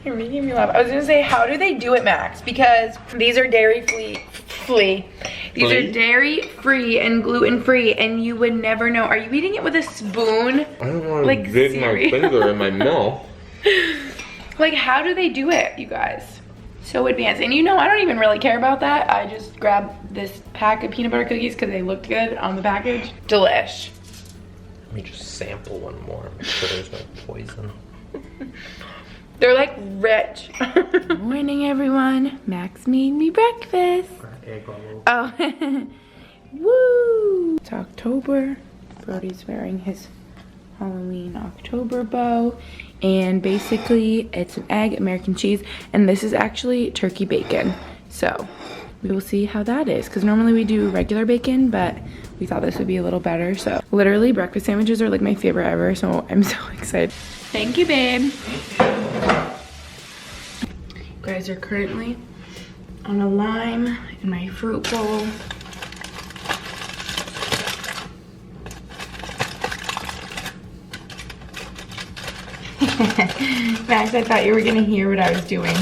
you're making me laugh. I was gonna say, how do they do it, Max? Because these are dairy free. These are dairy free and gluten free, and you would never know. Are you eating it with a spoon? I don't want to dig my finger in my mouth. Like, how do they do it, you guys? So advanced. And you know, I don't even really care about that. I just grabbed this pack of peanut butter cookies because they looked good on the package. Delish. Let me just sample one more, make sure there's no poison. They're like rich. Good morning, everyone. Max made me breakfast. Oh, woo! It's October. Brody's wearing his Halloween October bow. And basically, it's an egg, American cheese, and this is actually turkey bacon. So we will see how that is, because normally we do regular bacon, but we thought this would be a little better. So literally, breakfast sandwiches are like my favorite ever, so I'm so excited. Thank you, babe. You guys are currently on a lime in my fruit bowl. Max, I thought you were gonna hear what I was doing.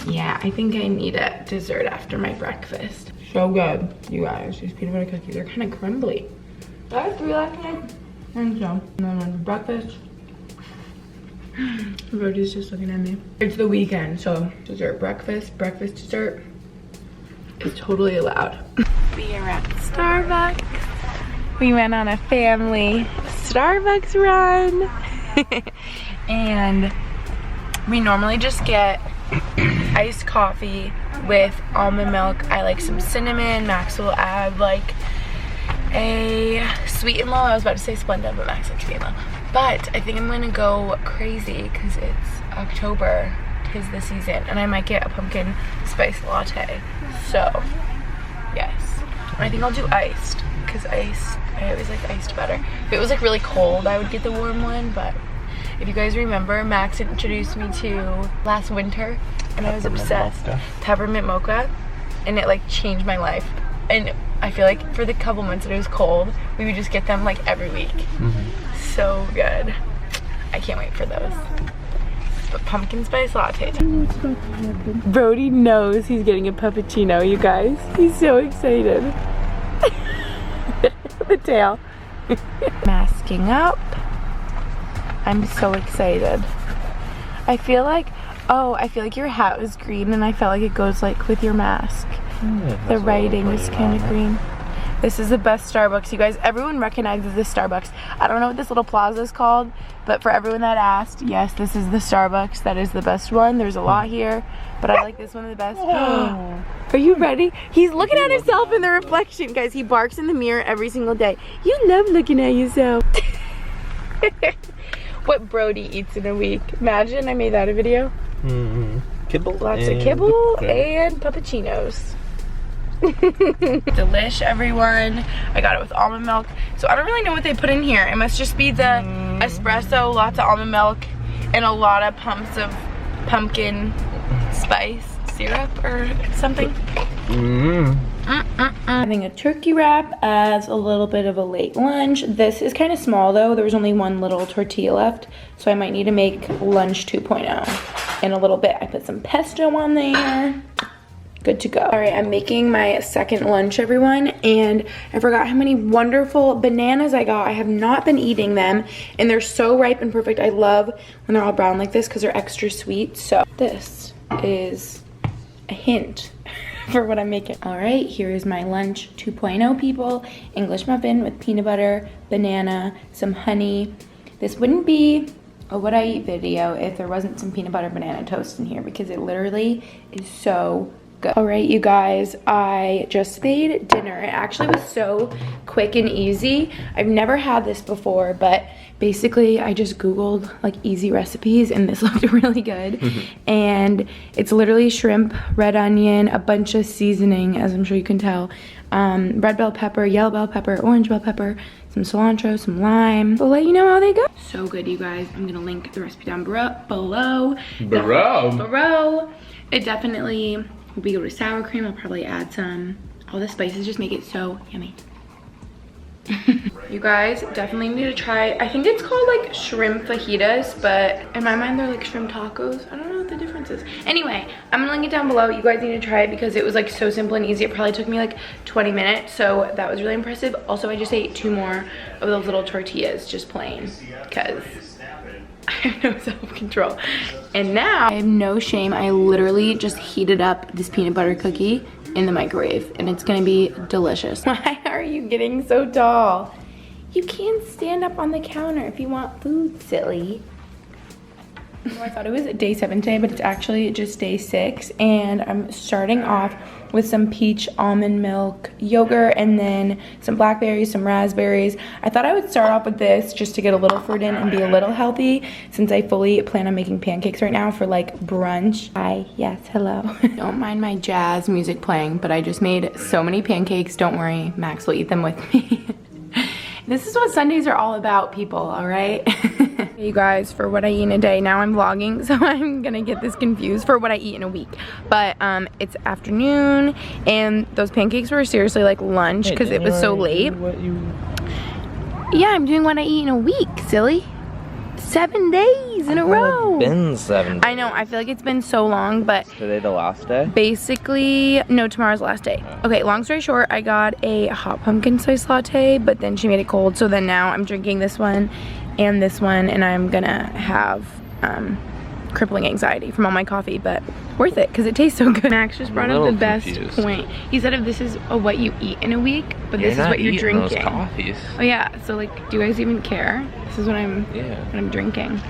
Yeah, I think I need a dessert after my breakfast. So good, you guys. These peanut butter cookies are kind of crumbly. I had 3 last night, and so, and then on breakfast. Brody's just looking at me. It's the weekend, so dessert, breakfast, dessert is totally allowed. We are at Starbucks. We went on a family Starbucks run. And we normally just get iced coffee with almond milk. I like some cinnamon. Max will add like a sweet and low. I was about to say Splenda, but Max likes sweet and low. But I think I'm gonna go crazy because it's October, 'tis the season, and I might get a pumpkin spice latte. So yes, and I think I'll do iced because I always like iced better. If it was like really cold, I would get the warm one, but if you guys remember, Max introduced me to last winter, and I was obsessed. Peppermint mocha, and it like changed my life. And I feel like for the couple months that it was cold, we would just get them like every week. So good. I can't wait for those. But pumpkin spice latte. Brody knows he's getting a puppuccino, you guys. He's so excited. The tail. Masking up. I'm so excited. I feel like your hat was green, and I felt like it goes like with your mask. The writing is kind of green. This is the best Starbucks, you guys. Everyone recognizes this Starbucks. I don't know what this little plaza is called, but for everyone that asked, yes, this is the Starbucks. That is the best one. There's a lot here, but I like this one the best. Are you ready? He's looking at himself in the reflection, guys. He barks in the mirror every single day. You love looking at yourself. What Brody eats in a week. Imagine I made that a video. Kibble. Lots of kibble and puppuccinos. Delish, everyone. I got it with almond milk. So I don't really know what they put in here. It must just be the espresso, lots of almond milk, and a lot of pumps of pumpkin spice syrup or something. Having a turkey wrap as a little bit of a late lunch. This is kind of small though. There was only one little tortilla left, so I might need to make lunch 2.0 in a little bit. I put some pesto on there. Good to go. All right, I'm making my second lunch, everyone, and I forgot how many wonderful bananas I got. I have not been eating them, and they're so ripe and perfect. I love when they're all brown like this because they're extra sweet. So this is a hint for what I'm making. All right, here is my lunch 2.0, people. English muffin with peanut butter, banana, some honey. This wouldn't be a what I eat video if there wasn't some peanut butter banana toast in here because it literally is so good. All right, you guys, I just made dinner. It actually was so quick and easy. I've never had this before, but basically I just Googled like easy recipes and this looked really good. And it's literally shrimp, red onion, a bunch of seasoning, as I'm sure you can tell, red bell pepper, yellow bell pepper, orange bell pepper, some cilantro, some lime. We'll let you know how they go. So good, you guys. I'm gonna link the recipe down below. It definitely will be good with sour cream. I'll probably add some. All the spices just make it so yummy. You guys definitely need to try. I think it's called like shrimp fajitas, but in my mind they're like shrimp tacos. I don't know what the difference is. Anyway, I'm gonna link it down below. You guys need to try it because it was like so simple and easy. It probably took me like 20 minutes, so that was really impressive. Also, I just ate 2 more of those little tortillas, just plain, because I have no self-control. And now I have no shame. I literally just heated up this peanut butter cookie in the microwave and it's gonna be delicious. Why are you getting so tall? You can't stand up on the counter if you want food, silly. I thought it was day 7 today, but it's actually just day 6, and I'm starting off with some peach almond milk yogurt and then some blackberries, some raspberries. I thought I would start off with this just to get a little fruit in and be a little healthy, since I fully plan on making pancakes right now for like brunch. Hi, yes, hello. Don't mind my jazz music playing, but I just made so many pancakes. Don't worry, Max will eat them with me. This is what Sundays are all about, people, all right? You guys, for what I eat in a day, now I'm vlogging, so I'm gonna get this confused for what I eat in a week. But it's afternoon, and those pancakes were seriously like lunch because it was so late. Yeah, I'm doing what I eat in a week, silly. 7 days in a row. It's been 7 days. I know, I feel like it's been so long, but Today the last day? Basically, no, tomorrow's the last day. Okay, long story short, I got a hot pumpkin spice latte, but then she made it cold, so then now I'm drinking this one, and I'm gonna have crippling anxiety from all my coffee, but worth it because it tastes so good. Max just brought up the best point. He said if this is what you eat in a week, but this is what you're drinking. Those coffees. Oh yeah, so like, do you guys even care? This is what I'm drinking.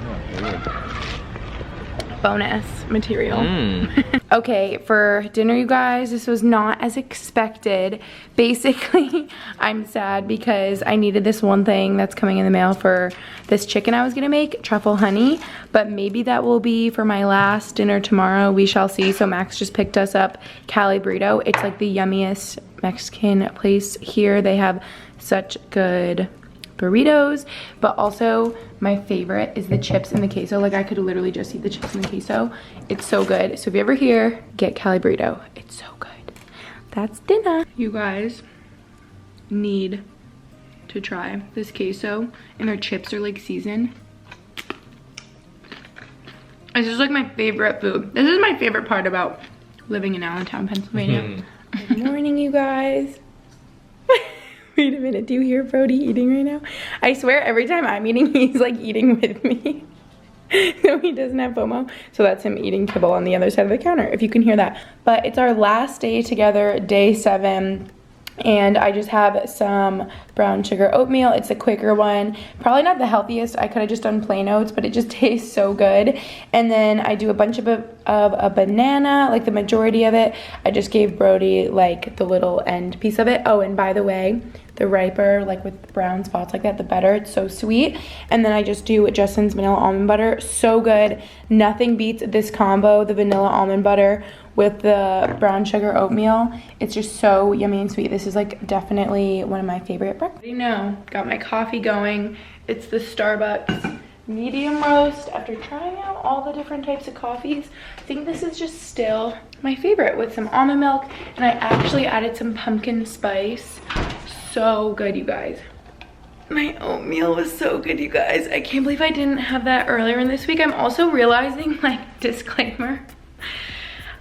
Bonus material. Okay, for dinner, you guys, this was not as expected. Basically, I'm sad because I needed this one thing that's coming in the mail for this chicken I was gonna make, truffle honey, but maybe that will be for my last dinner tomorrow. We shall see. So Max just picked us up Cali Burrito. It's like the yummiest Mexican place here. They have such good burritos, but also my favorite is the chips and the queso. Like, I could literally just eat the chips and the queso. It's so good. So if you're ever here, get Cali Burrito. It's so good. That's dinner. You guys need to try this queso, and their chips are like seasoned. This is like my favorite food. This is my favorite part about living in Allentown, Pennsylvania. Good morning, you guys. Wait a minute, do you hear Brody eating right now? I swear every time I'm eating, he's like eating with me. So he doesn't have FOMO. So that's him eating kibble on the other side of the counter, if you can hear that. But it's our last day together, day 7. And I just have some brown sugar oatmeal. It's a quicker one. Probably not the healthiest. I could have just done plain oats, but it just tastes so good. And then I do a bunch of a banana, like the majority of it. I just gave Brody like the little end piece of it. Oh, and by the way, the riper, like with brown spots like that, the better. It's so sweet. And then I just do Justin's vanilla almond butter. So good. Nothing beats this combo, the vanilla almond butter with the brown sugar oatmeal. It's just so yummy and sweet. This is like definitely one of my favorite breakfasts. You know, got my coffee going. It's the Starbucks medium roast. After trying out all the different types of coffees, I think this is just still my favorite, with some almond milk, and I actually added some pumpkin spice. So good, you guys. My oatmeal was so good, you guys. I can't believe I didn't have that earlier in this week. I'm also realizing, like, disclaimer,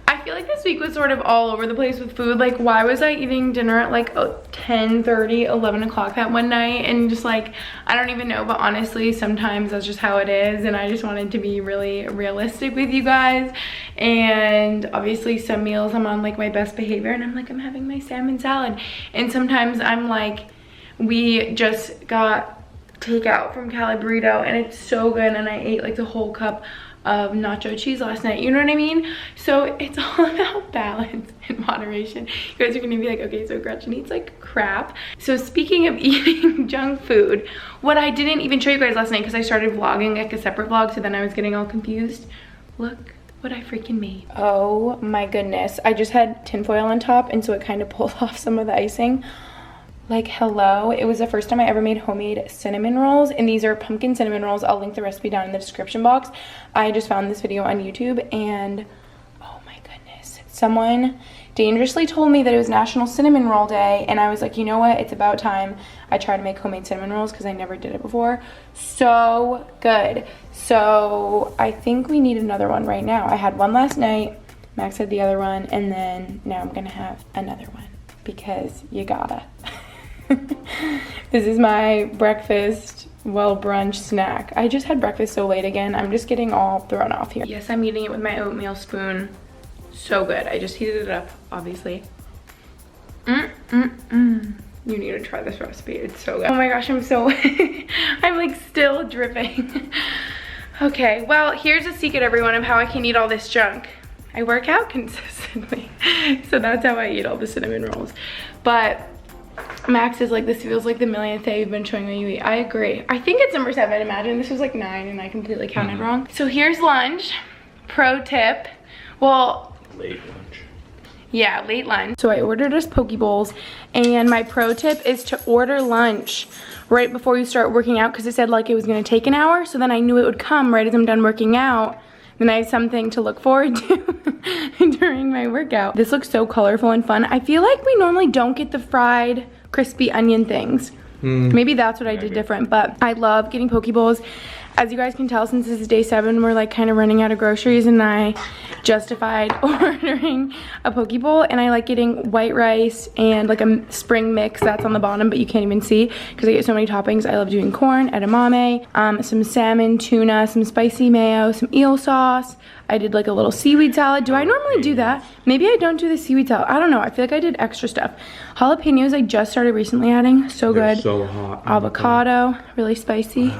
I feel like this week was sort of all over the place with food. Like, why was I eating dinner at like 10:30, 11 o'clock that one night? And just like, I don't even know, but honestly, sometimes that's just how it is. And I just wanted to be really realistic with you guys. And obviously some meals I'm on like my best behavior, and I'm like, I'm having my salmon salad. And sometimes I'm like, we just got takeout from Cali Burrito and it's so good, and I ate like the whole cup of nacho cheese last night, you know what I mean? So it's all about balance and moderation. You guys are gonna be like, okay, so Gretchen eats like crap. So speaking of eating junk food, what I didn't even show you guys last night, because I started vlogging like a separate vlog, so then I was getting all confused. Look what I freaking made. Oh my goodness. I just had tinfoil on top, and so it kind of pulled off some of the icing. Like, hello. It was the first time I ever made homemade cinnamon rolls, and these are pumpkin cinnamon rolls. I'll link the recipe down in the description box. I just found this video on YouTube, and oh my goodness, someone dangerously told me that it was National Cinnamon Roll Day, and I was like, you know what, it's about time I try to make homemade cinnamon rolls, because I never did it before. So good. So I think we need another one right now. I had one last night, Max had the other one, and then now I'm gonna have another one, because you gotta. This is my breakfast, well, brunch snack. I just had breakfast so late again. I'm just getting all thrown off here. Yes, I'm eating it with my oatmeal spoon. So good. I just heated it up, obviously. You need to try this recipe. It's so good. Oh my gosh, I'm so, I'm like still dripping. Okay, well, here's a secret, everyone, of how I can eat all this junk. I work out consistently. So that's how I eat all the cinnamon rolls. But Max is like, this feels like the millionth day you've been showing me you eat. I agree. I think it's number 7. Imagine this was like 9 and I completely counted wrong. So here's lunch. Pro tip. Well, late lunch. Yeah, late lunch. So I ordered us poke bowls, and my pro tip is to order lunch right before you start working out, because it said like it was gonna take an hour. So then I knew it would come right as I'm done working out. Then I have something to look forward to during my workout. This looks so colorful and fun. I feel like we normally don't get the fried crispy onion things. Maybe that's what I did different, but I love getting poke bowls. As you guys can tell, since this is day 7, we're like kind of running out of groceries, and I justified ordering a poke bowl. And I like getting white rice and like a spring mix that's on the bottom, but you can't even see because I get so many toppings. I love doing corn, edamame, some salmon, tuna, some spicy mayo, some eel sauce. I did like a little seaweed salad. Do I normally do that? Maybe I don't do the seaweed salad. I don't know. I feel like I did extra stuff. Jalapenos I just started recently adding. So good. They're so hot. Avocado, really spicy.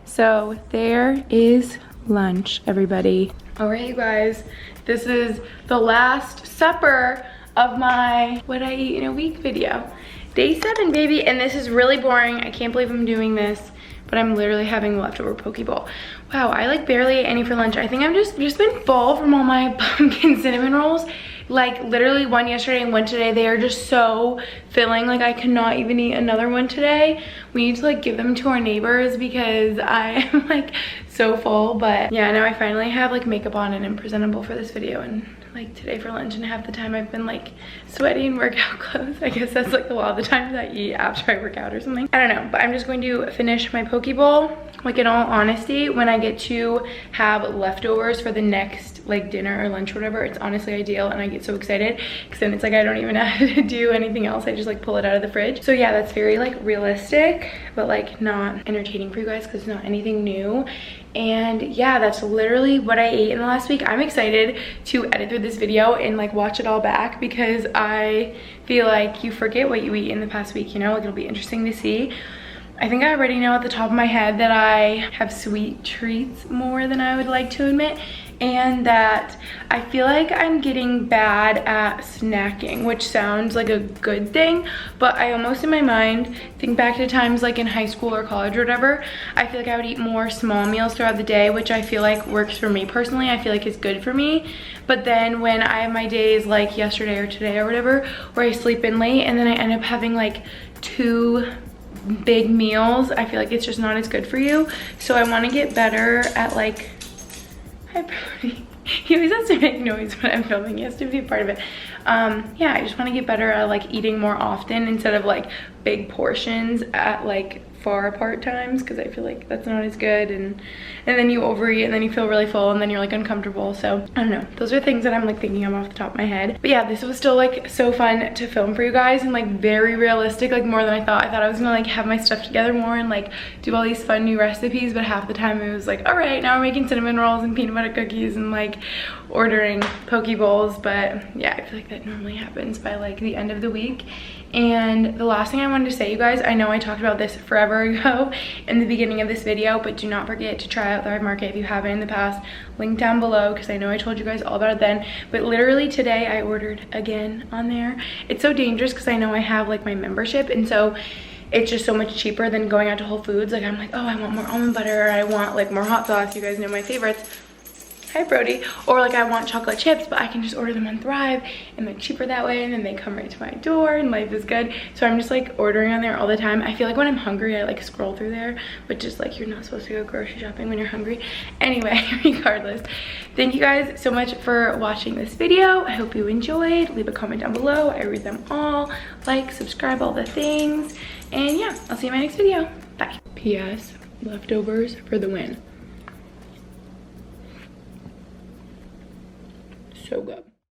So there is lunch, everybody. All right, you guys. This is the last supper of my what I eat in a week video. Day 7, baby. And this is really boring. I can't believe I'm doing this, but I'm literally having leftover poke bowl. Wow, I like barely ate any for lunch. I think I've just been full from all my pumpkin cinnamon rolls. Like literally one yesterday and one today. They are just so filling. Like I cannot even eat another one today. We need to like give them to our neighbors because I am like so full. But yeah, now I finally have like makeup on and I'm presentable for this video. And like today for lunch, and half the time I've been like sweaty in workout clothes. I guess that's like a lot of the times I eat after I work out or something. I don't know, but I'm just going to finish my poke bowl like in all honesty, when I get to have leftovers for the next like dinner or lunch or whatever, it's honestly ideal, and I get so excited because then it's like I don't even have to do anything else. I just like pull it out of the fridge. So yeah, that's very like realistic, but like not entertaining for you guys because it's not anything new. And yeah, that's literally what I ate in the last week. I'm excited to edit through this video and like watch it all back because I feel like you forget what you eat in the past week, you know, like it'll be interesting to see. I think I already know at the top of my head that I have sweet treats more than I would like to admit, and that I feel like I'm getting bad at snacking, which sounds like a good thing, but I almost in my mind think back to times like in high school or college or whatever. I feel like I would eat more small meals throughout the day, which I feel like works for me personally. I feel like it's good for me. But then when I have my days like yesterday or today or whatever, where I sleep in late and then I end up having like 2 big meals, I feel like it's just not as good for you. So I want to get better at like, hi Brody. He always has to make noise when I'm filming. He has to be a part of it. Yeah, I just want to get better at like eating more often instead of like big portions at like far apart times, because I feel like that's not as good, and then you overeat and then you feel really full and then you're like uncomfortable. So I don't know, those are things that I'm like thinking of off the top of my head. But yeah, this was still like so fun to film for you guys and like very realistic, like more than I thought. I thought I was gonna like have my stuff together more and like do all these fun new recipes, but half the time it was like, all right, now we're making cinnamon rolls and peanut butter cookies and like ordering poke bowls. But yeah, I feel like that normally happens by like the end of the week. And the last thing I wanted to say, you guys, I know I talked about this forever ago in the beginning of this video, but do not forget to try out Thrive Market if you haven't in the past. Link down below, because I know I told you guys all about it then, but literally today I ordered again on there. It's so dangerous because I know I have like my membership, and so it's just so much cheaper than going out to Whole Foods. Like I'm like, oh, I want more almond butter, or I want like more hot sauce. You guys know my favorites. Hi Brody. Or like I want chocolate chips, but I can just order them on Thrive and they're cheaper that way, and then they come right to my door and life is good. So I'm just like ordering on there all the time. I feel like when I'm hungry I like scroll through there, which is like you're not supposed to go grocery shopping when you're hungry. Anyway, regardless, thank you guys so much for watching this video. I hope you enjoyed. Leave a comment down below. I read them all. Like, subscribe, all the things. And yeah, I'll see you in my next video. Bye. P.S. Leftovers for the win. So good.